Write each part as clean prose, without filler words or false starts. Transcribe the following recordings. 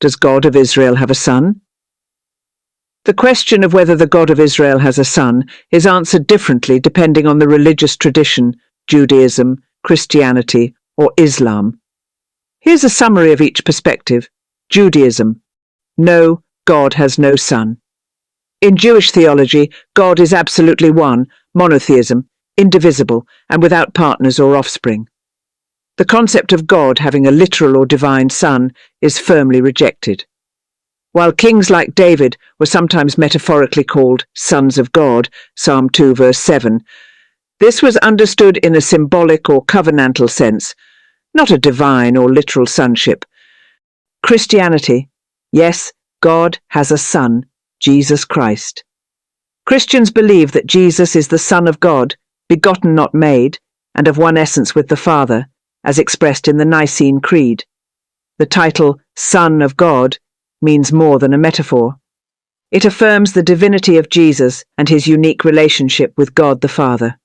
Does God of Israel have a son? The question of whether the God of Israel has a son is answered differently depending on the religious tradition, Judaism, Christianity, or Islam. Here's a summary of each perspective. Judaism. No, God has no son. In Jewish theology, God is absolutely one, monotheism, indivisible, and without partners or offspring. The concept of God having a literal or divine son is firmly rejected. While kings like David were sometimes metaphorically called sons of God, Psalm 2 verse 7, this was understood in a symbolic or covenantal sense, not a divine or literal sonship. Christianity. Yes, God has a son, Jesus Christ. Christians believe that Jesus is the Son of God, begotten not made, and of one essence with the Father, as expressed in the Nicene Creed. The title, Son of God, means more than a metaphor. It affirms the divinity of Jesus and his unique relationship with God the Father.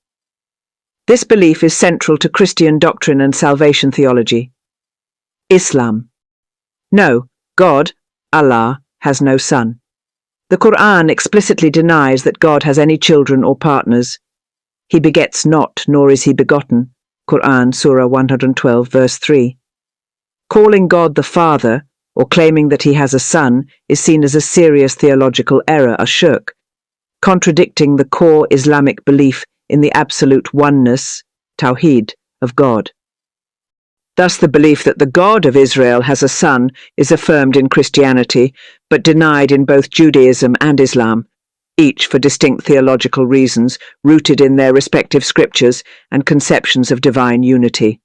This belief is central to Christian doctrine and salvation theology. Islam. No, God, Allah, has no son. The Quran explicitly denies that God has any children or partners. He begets not, nor is he begotten. Quran, Surah 112, verse 3. Calling God the Father, or claiming that he has a son, is seen as a serious theological error, a shirk, contradicting the core Islamic belief in the absolute oneness, tawhid, of God. Thus the belief that the God of Israel has a son is affirmed in Christianity, but denied in both Judaism and Islam, each for distinct theological reasons rooted in their respective scriptures and conceptions of divine unity.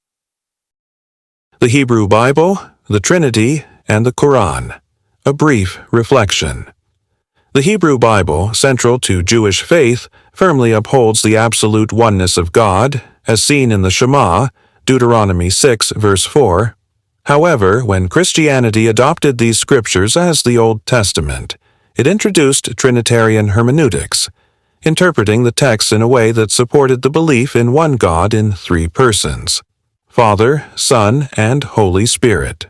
The Hebrew Bible, the Trinity, and the Quran. A brief reflection. The Hebrew Bible, central to Jewish faith, firmly upholds the absolute oneness of God, as seen in the Shema, Deuteronomy 6, verse 4. However, when Christianity adopted these scriptures as the Old Testament, it introduced Trinitarian hermeneutics, interpreting the text in a way that supported the belief in one God in three persons: Father, Son, and Holy Spirit.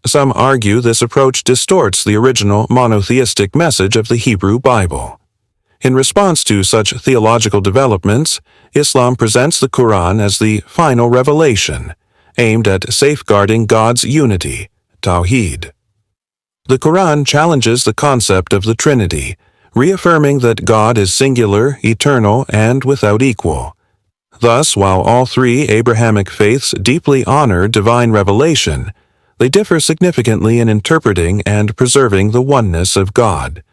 Some argue this approach distorts the original monotheistic message of the Hebrew Bible. In response to such theological developments, Islam presents the Quran as the final revelation, aimed at safeguarding God's unity, tawhid. The Quran challenges the concept of the Trinity, reaffirming that God is singular, eternal, and without equal. Thus, while all three Abrahamic faiths deeply honor divine revelation, they differ significantly in interpreting and preserving the oneness of God.